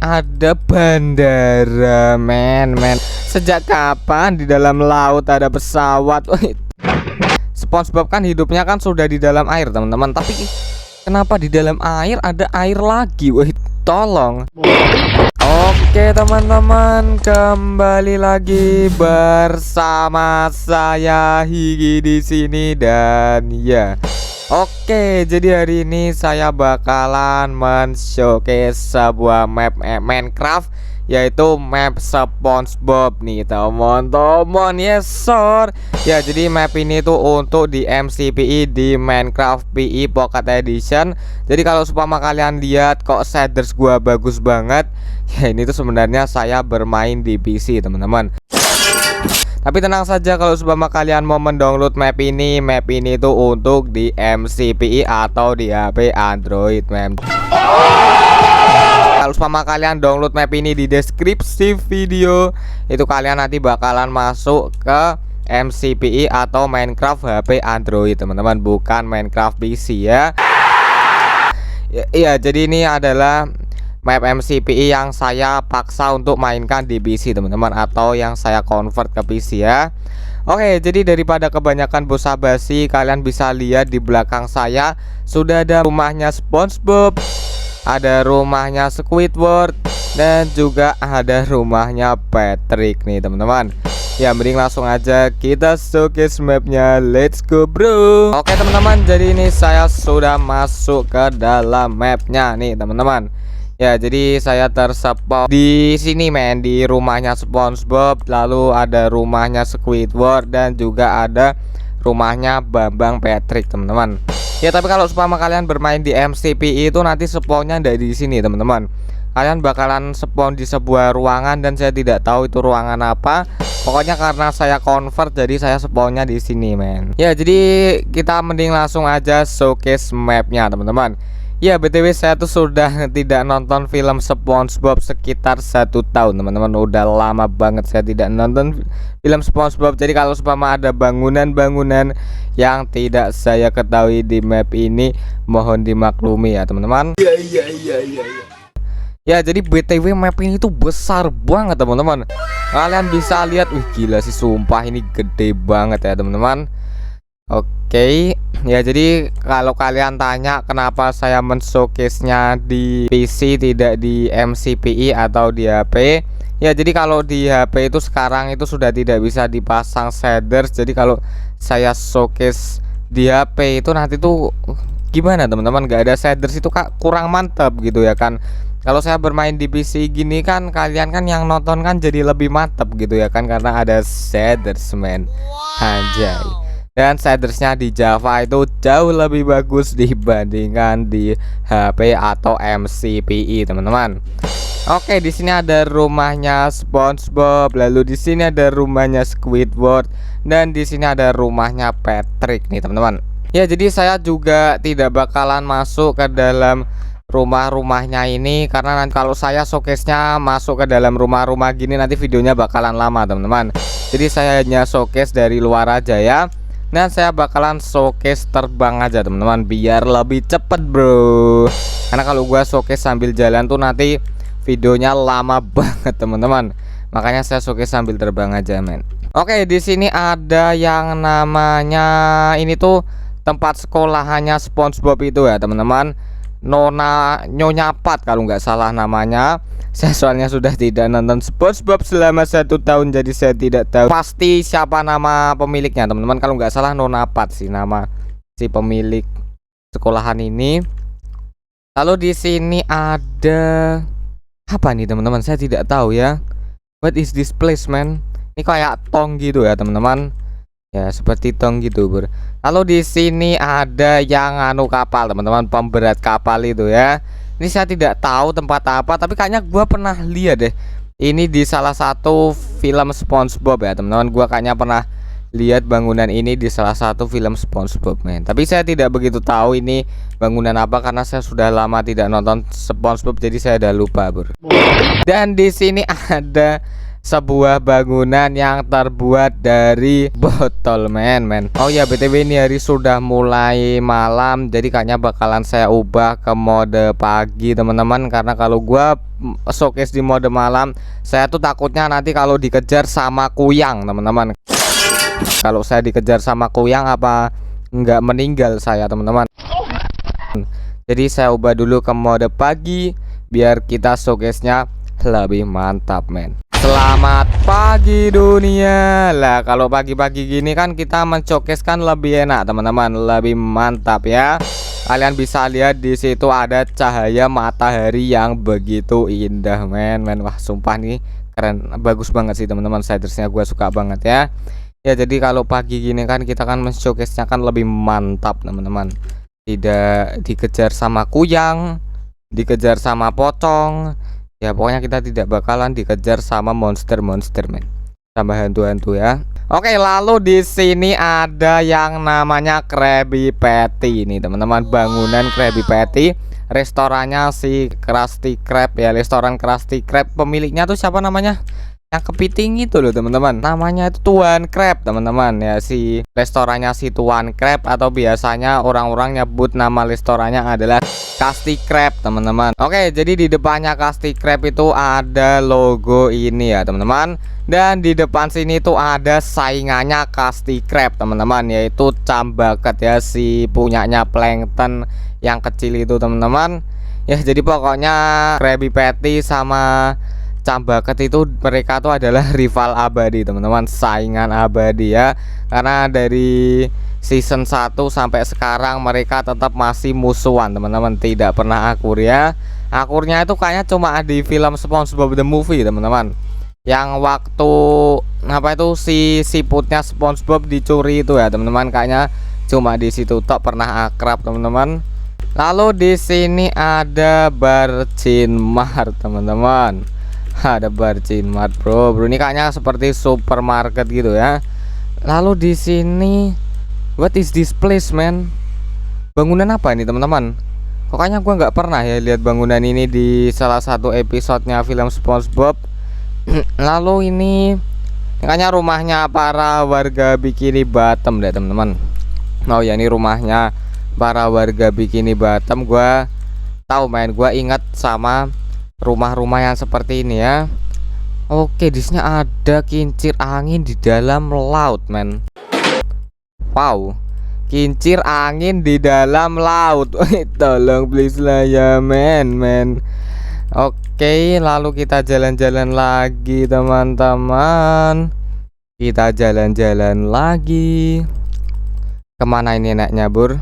ada bandara, men. Sejak kapan di dalam laut ada pesawat? SpongeBob kan hidupnya kan sudah di dalam air, teman-teman. Tapi kenapa di dalam air ada air lagi? Wih, tolong. Oke teman-teman, kembali lagi bersama saya Higi di sini dan ya. Oke, jadi hari ini saya bakalan men-showcase sebuah map Minecraft, yaitu map SpongeBob nih teman-teman. Yes sir. Ya, jadi map ini tuh untuk di MCPE di Minecraft PE Pocket Edition. Jadi kalau supaya kalian lihat kok shaders gua bagus banget, ya ini tuh sebenarnya saya bermain di PC teman-teman. Tapi tenang saja, kalau supaya kalian mau mendownload map ini tuh untuk di MCPE atau di HP Android, men. Kalau supaya kalian download map ini di deskripsi video, itu kalian nanti bakalan masuk ke MCPE atau Minecraft HP Android, teman-teman, bukan Minecraft PC ya. Iya, jadi ini adalah map MCPE yang saya paksa untuk mainkan di PC, teman-teman, atau yang saya convert ke PC ya. Oke, jadi daripada kebanyakan basa-basi, kalian bisa lihat di belakang saya sudah ada rumahnya SpongeBob, ada rumahnya Squidward, dan juga ada rumahnya Patrick nih, teman-teman. Ya, mending langsung aja kita showcase mapnya. Let's go bro. Oke teman-teman, jadi ini saya sudah masuk ke dalam mapnya nih, teman-teman. Ya, jadi saya terspawn di sini, men, di rumahnya SpongeBob, lalu ada rumahnya Squidward, dan juga ada rumahnya Bambang Patrick, teman-teman. Ya, tapi kalau supaya kalian bermain di MCPE itu nanti spawnnya dari di sini, teman-teman. Kalian bakalan spawn di sebuah ruangan dan saya tidak tahu itu ruangan apa. Pokoknya karena saya convert jadi saya spawnnya di sini, men. Ya, jadi kita mending langsung aja showcase mapnya, teman-teman. Ya, BTW saya tuh sudah tidak nonton film SpongeBob sekitar 1 tahun, teman-teman. Udah lama banget saya tidak nonton film SpongeBob. Jadi kalau supaya ada bangunan-bangunan yang tidak saya ketahui di map ini, mohon dimaklumi ya, teman-teman. Ya, jadi BTW map ini tuh besar banget, teman-teman. Kalian bisa lihat, wih gila sih, sumpah ini gede banget ya, teman-teman. Oke, ya jadi kalau kalian tanya kenapa saya men-showcase-nya di PC tidak di MCPE atau di HP, ya jadi kalau di HP itu sekarang itu sudah tidak bisa dipasang shaders. Jadi kalau saya showcase di HP itu nanti tuh gimana, teman-teman, gak ada shaders itu kurang mantap gitu ya kan. Kalau saya bermain di PC gini kan, kalian kan yang nonton kan jadi lebih mantap gitu ya kan, karena ada shaders, men. Anjay. Dan shadersnya di Java itu jauh lebih bagus dibandingkan di HP atau MCPE, teman-teman. Oke, di sini ada rumahnya SpongeBob, lalu di sini ada rumahnya Squidward, dan di sini ada rumahnya Patrick nih, teman-teman. Ya, jadi saya juga tidak bakalan masuk ke dalam rumah-rumahnya ini karena nanti kalau saya showcase-nya masuk ke dalam rumah-rumah gini nanti videonya bakalan lama, teman-teman. Jadi saya hanya showcase dari luar aja ya. Dan saya bakalan showcase terbang aja, teman-teman, biar lebih cepet bro. Karena kalau gua showcase sambil jalan tuh nanti videonya lama banget, teman-teman. Makanya saya showcase sambil terbang aja, men. Oke, di sini ada yang namanya ini tuh tempat sekolahannya SpongeBob itu ya, teman-teman. Nyonya Pat kalau nggak salah namanya. Saya soalnya sudah tidak nonton SpongeBob selama 1 tahun, jadi saya tidak tahu pasti siapa nama pemiliknya, teman-teman. Kalau nggak salah Nona Pat sih nama si pemilik sekolahan ini. Lalu di sini ada apa nih, teman-teman? Saya tidak tahu ya. What is this place, man? Ini kayak tong gitu ya, teman-teman. Ya, seperti tong gitu, bro. Lalu di sini ada yang anu kapal, teman-teman, pemberat kapal itu ya. Ini saya tidak tahu tempat apa, tapi kayaknya gua pernah lihat deh. Ini di salah satu film SpongeBob ya, teman-teman. Gua kayaknya pernah lihat bangunan ini di salah satu film SpongeBob, men. Tapi saya tidak begitu tahu ini bangunan apa karena saya sudah lama tidak nonton SpongeBob, jadi saya udah lupa, bro. Dan di sini ada sebuah bangunan yang terbuat dari botol men. Oh ya BTW ini hari sudah mulai malam, jadi kayaknya bakalan saya ubah ke mode pagi teman-teman, karena kalau gua showcase di mode malam saya tuh takutnya nanti kalau dikejar sama kuyang teman-teman. Kalau saya dikejar sama kuyang apa nggak meninggal saya teman-teman. Jadi saya ubah dulu ke mode pagi biar kita showcase-nya lebih mantap men. Selamat pagi dunia. Lah kalau pagi-pagi gini kan kita men-showcase kan lebih enak teman-teman, lebih mantap ya. Kalian bisa lihat di situ ada cahaya matahari yang begitu indah men. Wah sumpah nih keren, bagus banget sih teman-teman, shadersnya gue suka banget ya. Ya jadi kalau pagi gini kan kita kan men-showcase-nya kan lebih mantap teman-teman. Tidak dikejar sama kuyang, dikejar sama pocong. Ya pokoknya kita tidak bakalan dikejar sama monster-monster men, sama hantu-hantu ya. Oke, lalu di sini ada yang namanya Krabby Patty ini teman-teman, bangunan Krabby Patty. Restorannya si Krusty Krab ya, restoran Krusty Krab. Pemiliknya tuh siapa namanya? Yang kepiting itu loh teman-teman, namanya itu Tuan Crab teman-teman ya, si restorannya si Tuan Crab, atau biasanya orang-orang nyebut nama restorannya adalah Krusty Krab teman-teman. Oke, jadi di depannya Krusty Krab itu ada logo ini ya teman-teman, dan di depan sini tuh ada saingannya Krusty Krab teman-teman, yaitu Cambaket ya, si punyanya Plankton yang kecil itu teman-teman ya. Jadi pokoknya Krabby Patty sama Cambaket itu mereka tuh adalah rival abadi teman-teman, saingan abadi ya. Karena dari season 1 sampai sekarang mereka tetap masih musuhan teman-teman, tidak pernah akur ya. Akurnya itu kayaknya cuma di film SpongeBob the Movie teman-teman, yang waktu apa itu si siputnya SpongeBob dicuri itu ya teman-teman, kayaknya cuma di situ tok pernah akrab teman-teman. Lalu di sini ada bar Cinmar teman-teman. Ada bar Cinmar bro, ini kayaknya seperti supermarket gitu ya. Lalu di sini what is this place man? Bangunan apa ini teman-teman? Pokoknya gua nggak pernah ya lihat bangunan ini di salah satu episodenya film SpongeBob. Lalu ini kayaknya rumahnya para warga Bikini Bottom deh teman-teman. Oh ya ini rumahnya para warga Bikini Bottom. Gua tahu main, gua ingat sama rumah-rumah yang seperti ini ya. Oke, di sini ada kincir angin di dalam laut men. Wow, kincir angin di dalam laut. Tolong please lah ya men. Oke, lalu kita jalan-jalan lagi teman-teman. Kita jalan-jalan lagi. Kemana ini enaknya bur?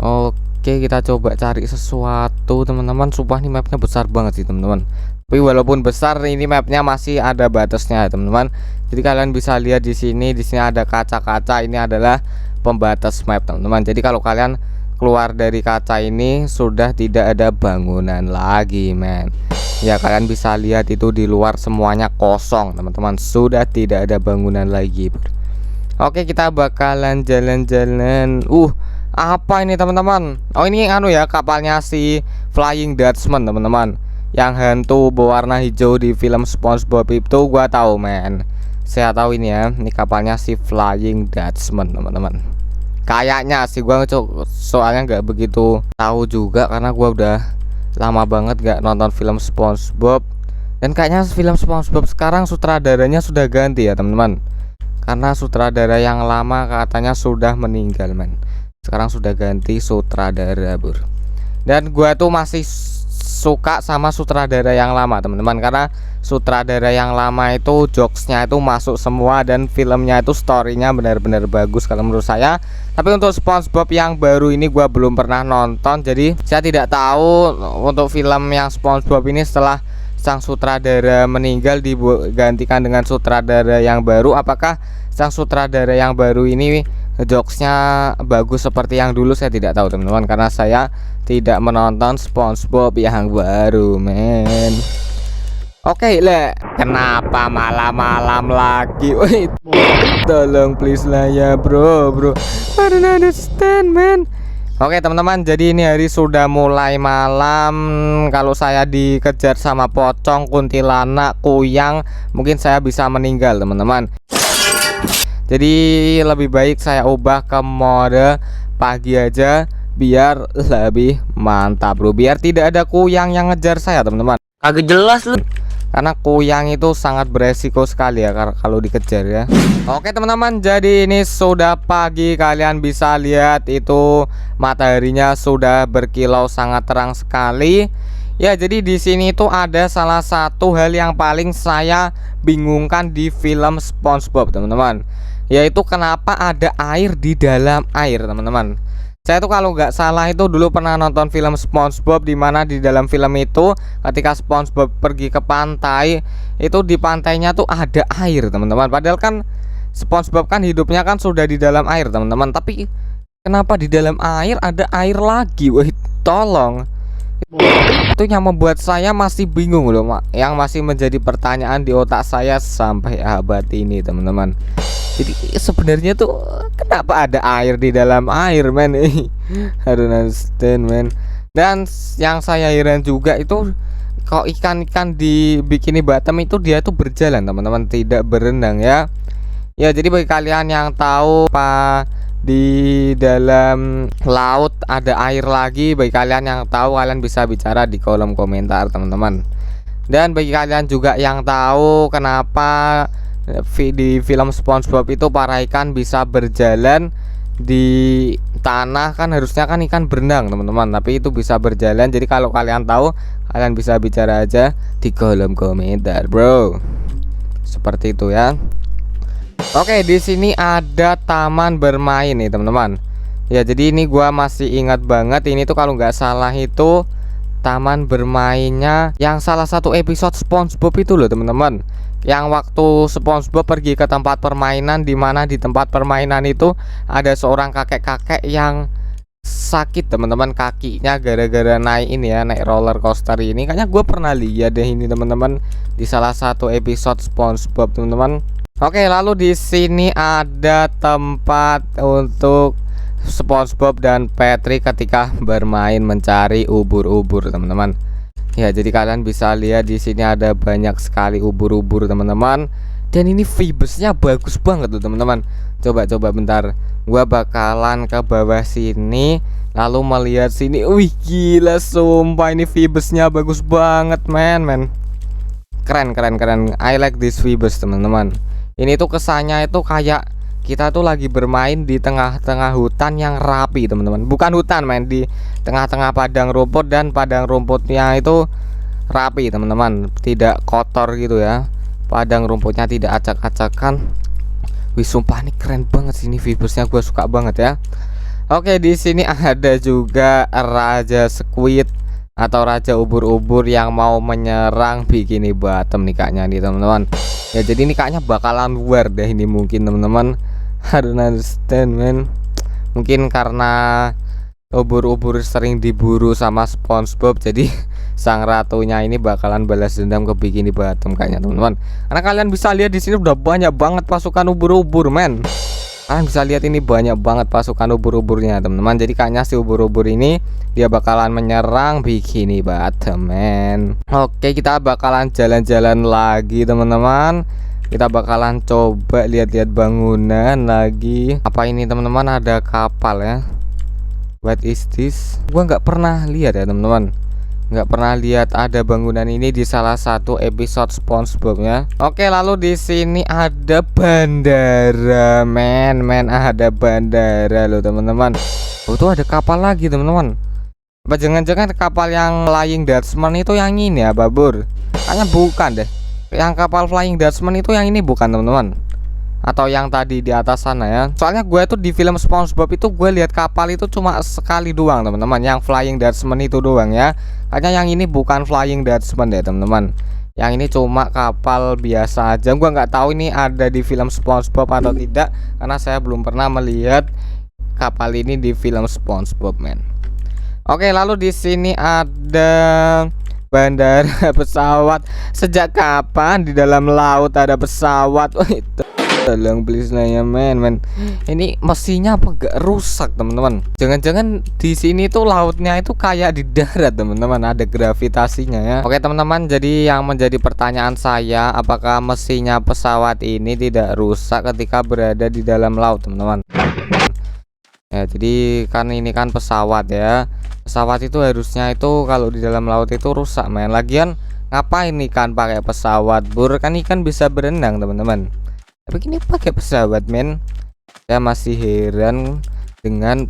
Oke, kita coba cari sesuatu teman-teman. Sumpah nih mapnya besar banget sih teman-teman. Tapi walaupun besar ini mapnya masih ada batasnya teman-teman. Jadi kalian bisa lihat di sini ada kaca-kaca. Ini adalah pembatas map teman-teman. Jadi kalau kalian keluar dari kaca ini sudah tidak ada bangunan lagi men. Ya kalian bisa lihat itu di luar semuanya kosong teman-teman. Sudah tidak ada bangunan lagi. Oke, kita bakalan jalan-jalan. Apa ini teman-teman? Oh ini anu ya, kapalnya si Flying Dutchman teman-teman, yang hantu berwarna hijau di film SpongeBob itu gua tahu men. Saya tahu ini ya, ini kapalnya si Flying Dutchman teman-teman. Kayaknya sih gua soalnya nggak begitu tahu juga karena gua udah lama banget gak nonton film SpongeBob. Dan kayaknya film SpongeBob sekarang sutradaranya sudah ganti ya teman-teman, karena sutradara yang lama katanya sudah meninggal men. Sekarang sudah ganti sutradara bur. Dan gua tuh masih suka sama sutradara yang lama teman-teman, karena sutradara yang lama itu jokesnya itu masuk semua dan filmnya itu storynya benar-benar bagus kalau menurut saya. Tapi untuk SpongeBob yang baru ini gua belum pernah nonton, jadi saya tidak tahu untuk film yang SpongeBob ini setelah sang sutradara meninggal digantikan dengan sutradara yang baru, apakah sang sutradara yang baru ini jokesnya bagus seperti yang dulu, saya tidak tahu teman-teman, karena saya tidak menonton SpongeBob yang baru men. Oke lah, kenapa malam-malam lagi? Wih, tolong please lah ya bro. I don't understand man. Oke teman-teman, jadi ini hari sudah mulai malam. Kalau saya dikejar sama pocong, kuntilanak, kuyang, mungkin saya bisa meninggal teman-teman. Jadi lebih baik saya ubah ke mode pagi aja biar lebih mantap bro, biar tidak ada kuyang yang ngejar saya teman-teman. Agak jelas lu. Karena kuyang itu sangat beresiko sekali ya kalau dikejar ya. Oke teman-teman, jadi ini sudah pagi. Kalian bisa lihat itu mataharinya sudah berkilau sangat terang sekali. Ya, jadi di sini itu ada salah satu hal yang paling saya bingungkan di film SpongeBob teman-teman, yaitu kenapa ada air di dalam air teman-teman. Saya tuh kalau nggak salah itu dulu pernah nonton film SpongeBob, di mana di dalam film itu ketika SpongeBob pergi ke pantai, itu di pantainya tuh ada air teman-teman. Padahal kan SpongeBob kan hidupnya kan sudah di dalam air teman-teman, tapi kenapa di dalam air ada air lagi? Wah, tolong. Itu yang membuat saya masih bingung loh, yang masih menjadi pertanyaan di otak saya sampai abad ini teman-teman. Jadi sebenarnya tuh kenapa ada air di dalam air, men? I don't understand, man. Dan yang saya heran juga itu kok ikan-ikan di Bikini Bottom itu dia tuh berjalan teman-teman, tidak berenang ya. Ya, jadi bagi kalian yang tahu apa di dalam laut ada air lagi, bagi kalian yang tahu, kalian bisa bicara di kolom komentar teman-teman. Dan bagi kalian juga yang tahu kenapa di film SpongeBob itu para ikan bisa berjalan di tanah, kan harusnya kan ikan berenang teman-teman, tapi itu bisa berjalan. Jadi kalau kalian tahu, kalian bisa bicara aja di kolom komentar bro. Seperti itu ya. Oke, di sini ada taman bermain nih teman-teman. Ya, jadi ini gua masih ingat banget, ini tuh kalau nggak salah itu taman bermainnya yang salah satu episode SpongeBob itu loh teman-teman. Yang waktu SpongeBob pergi ke tempat permainan, di mana di tempat permainan itu ada seorang kakek-kakek yang sakit teman-teman, kakinya gara-gara naik ini ya, naik roller coaster ini. Kayaknya gue pernah lihat deh ini teman-teman di salah satu episode SpongeBob teman-teman. Oke, lalu di sini ada tempat untuk SpongeBob dan Patrick ketika bermain mencari ubur-ubur teman-teman. Ya, jadi kalian bisa lihat di sini ada banyak sekali ubur-ubur teman-teman. Dan ini vibesnya bagus banget tuh teman-teman. Coba bentar, gua bakalan ke bawah sini lalu melihat sini. Wih, gila sumpah ini vibesnya bagus banget men. Keren. I like this vibes teman-teman. Ini tuh kesannya itu kayak kita tuh lagi bermain di tengah-tengah hutan yang rapi teman-teman. Bukan hutan men, di tengah-tengah padang rumput, dan padang rumputnya itu rapi teman-teman, tidak kotor gitu ya. Padang rumputnya tidak acak-acakan. Wih, sumpah ini keren banget sini vibesnya, gue suka banget ya. Oke, di sini ada juga Raja Squid atau Raja Ubur-ubur yang mau menyerang Bikini Bottom nih kayaknya nih teman-teman. Ya, jadi ini kayaknya bakalan war deh ini mungkin teman-teman. I don't understand man. Mungkin karena ubur-ubur sering diburu sama SpongeBob, jadi sang ratunya ini bakalan balas dendam ke Bikini Bottom kayaknya teman-teman. Karena kalian bisa lihat di sini udah banyak banget pasukan ubur-ubur men. Kalian bisa lihat ini banyak banget pasukan ubur-uburnya teman-teman. Jadi kayaknya si ubur-ubur ini dia bakalan menyerang Bikini Bottom men. Oke, kita bakalan jalan-jalan lagi teman-teman. Kita bakalan coba lihat-lihat bangunan lagi. Apa ini teman-teman, ada kapal ya. What is this? Gua nggak pernah lihat ya teman-teman. Nggak pernah lihat ada bangunan ini di salah satu episode SpongeBob ya. Oke, lalu di sini ada bandara men, ada bandara loh teman-teman. Oh, tuh ada kapal lagi teman-teman. Apa jangan-jangan kapal yang Flying Dutchman itu yang ini ya babur? Kayaknya bukan deh. Yang kapal Flying Dutchman itu yang ini bukan teman-teman, atau yang tadi di atas sana ya. Soalnya gue tuh di film SpongeBob itu gue lihat kapal itu cuma sekali doang teman-teman, yang Flying Dutchman itu doang ya. Kayaknya yang ini bukan Flying Dutchman deh teman-teman. Yang ini cuma kapal biasa aja. Gue nggak tahu ini ada di film SpongeBob atau tidak, karena saya belum pernah melihat kapal ini di film SpongeBob men. Oke, lalu di sini ada bandara pesawat. Sejak kapan di dalam laut ada pesawat? Oh, itu Tolong please lah ya men. Ini mesinnya apa gak rusak teman-teman? Jangan-jangan di sini tuh lautnya itu kayak di darat teman-teman, ada gravitasinya ya. Oke teman-teman, jadi yang menjadi pertanyaan saya, apakah mesinnya pesawat ini tidak rusak ketika berada di dalam laut teman-teman? Ya jadi kan ini kan pesawat ya. Pesawat itu harusnya itu kalau di dalam laut itu rusak men. Lagian ngapain ikan pakai pesawat bur? Kan ikan bisa berenang teman-teman. Tapi ini pakai pesawat men. Saya masih heran dengan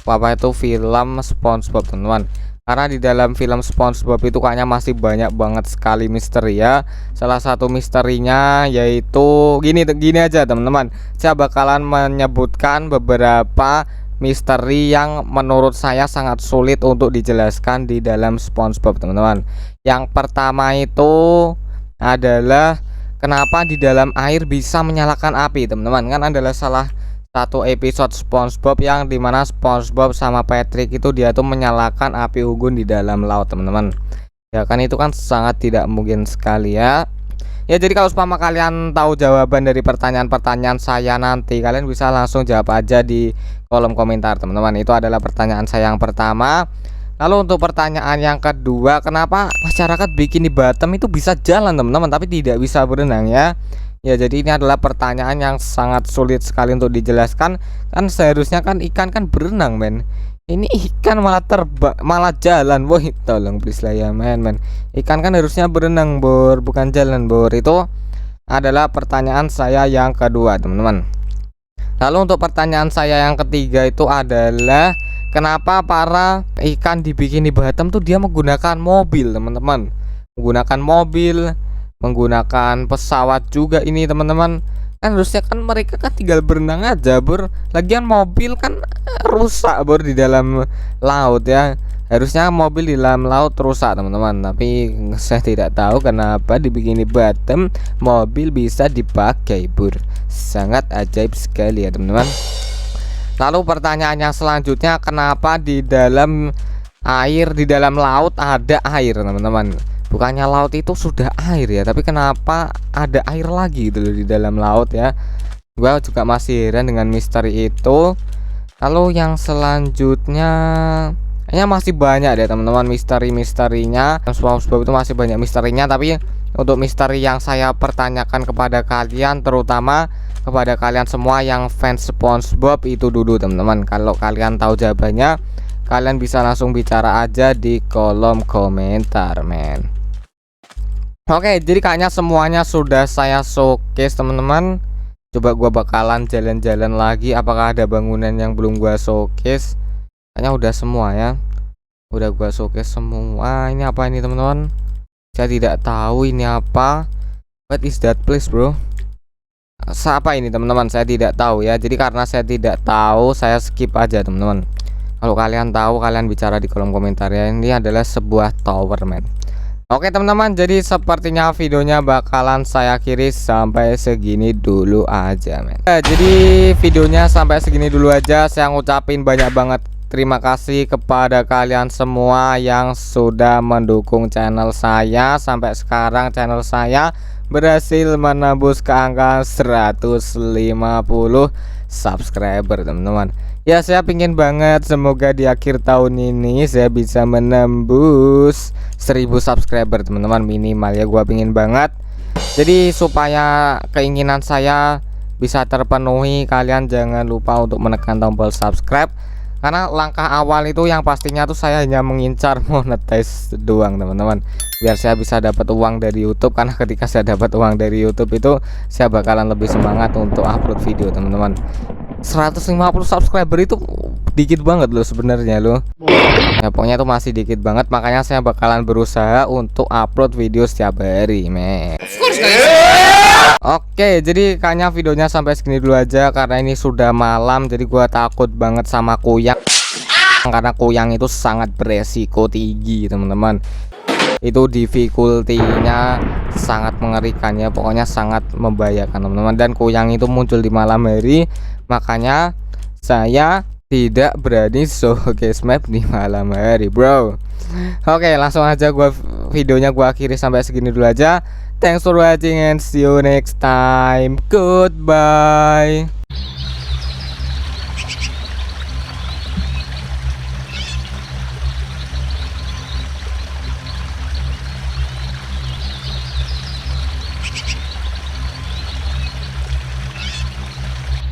apa itu film SpongeBob teman-teman. Karena di dalam film SpongeBob itu kayaknya masih banyak banget sekali misteri ya. Salah satu misterinya yaitu gini aja teman-teman. Saya bakalan menyebutkan beberapa misteri yang menurut saya sangat sulit untuk dijelaskan di dalam SpongeBob teman-teman. Yang pertama itu adalah kenapa di dalam air bisa menyalakan api teman-teman. Kan adalah salah satu episode SpongeBob yang dimana SpongeBob sama Patrick itu dia tuh menyalakan api unggun di dalam laut teman-teman. Ya kan itu kan sangat tidak mungkin sekali ya. Ya jadi kalau umpama kalian tahu jawaban dari pertanyaan-pertanyaan saya nanti, kalian bisa langsung jawab aja di kolom komentar teman-teman. Itu adalah pertanyaan saya yang pertama. Lalu untuk pertanyaan yang kedua, kenapa masyarakat bikini bottom itu bisa jalan teman-teman tapi tidak bisa berenang ya? Ya jadi ini adalah pertanyaan yang sangat sulit sekali untuk dijelaskan. Kan seharusnya kan ikan kan berenang men. Ini ikan malah malah jalan. Woi tolong please lah ya men. Ikan kan harusnya berenang bor, bukan jalan bor. Itu adalah pertanyaan saya yang kedua teman-teman. Lalu untuk pertanyaan saya yang ketiga itu adalah kenapa para ikan di bikini bottom tuh dia menggunakan mobil teman-teman. Menggunakan mobil, menggunakan pesawat juga ini teman-teman. Kan harusnya kan mereka kan tinggal berenang aja bor. Lagian mobil kan rusak bor di dalam laut ya. Harusnya mobil di dalam laut rusak teman-teman. Tapi saya tidak tahu kenapa di bikini bottom mobil bisa dipakai bor. Sangat ajaib sekali ya teman-teman. Lalu pertanyaan yang selanjutnya, kenapa di dalam air, di dalam laut ada air teman-teman? Bukannya laut itu sudah air ya, tapi kenapa ada air lagi gitu loh di dalam laut ya? Gua juga masih heran dengan misteri itu. Lalu yang selanjutnya, kayaknya masih banyak deh teman-teman misteri-misterinya. SpongeBob itu masih banyak misterinya, tapi untuk misteri yang saya pertanyakan kepada kalian, terutama kepada kalian semua yang fans SpongeBob itu dulu teman-teman. Kalau kalian tahu jawabannya, kalian bisa langsung bicara aja di kolom komentar men. Oke, jadi kayaknya semuanya sudah saya showcase teman-teman. Coba gua bakalan jalan-jalan lagi, apakah ada bangunan yang belum gua showcase? Kayaknya udah semua ya. Udah gua showcase semua. Ini apa ini teman-teman? Saya tidak tahu ini apa. What is that place bro? Apa ini teman-teman? Saya tidak tahu ya. Jadi karena saya tidak tahu, saya skip aja teman-teman. Kalau kalian tahu, kalian bicara di kolom komentar ya. Ini adalah sebuah tower men. Oke teman-teman, jadi sepertinya videonya bakalan saya akhiri sampai segini dulu aja men. Jadi videonya sampai segini dulu aja. Saya ngucapin banyak banget terima kasih kepada kalian semua yang sudah mendukung channel saya. Sampai sekarang channel saya berhasil menembus ke angka 150 subscriber teman-teman. Ya saya pingin banget semoga di akhir tahun ini saya bisa menembus 1000 subscriber teman-teman minimal ya. Gua pingin banget. Jadi supaya keinginan saya bisa terpenuhi, kalian jangan lupa untuk menekan tombol subscribe. Karena langkah awal itu yang pastinya tuh saya hanya mengincar monetize doang teman-teman, biar saya bisa dapat uang dari YouTube. Karena ketika saya dapat uang dari YouTube itu saya bakalan lebih semangat untuk upload video teman-teman. 150 subscriber itu dikit banget loh sebenarnya loh. Ya pokoknya itu masih dikit banget, makanya saya bakalan berusaha untuk upload video setiap hari men. Oke, jadi kayaknya videonya sampai segini dulu aja karena ini sudah malam. Jadi gua takut banget sama kuyang, karena kuyang itu sangat beresiko tinggi teman-teman. Itu difficulty-nya sangat mengerikan ya, pokoknya sangat membahayakan teman-teman. Dan kuyang itu muncul di malam hari, makanya saya tidak berani showcase map di malam hari bro. Oke langsung aja gua videonya gua akhiri sampai segini dulu aja. Thanks for watching and see you next time. Goodbye.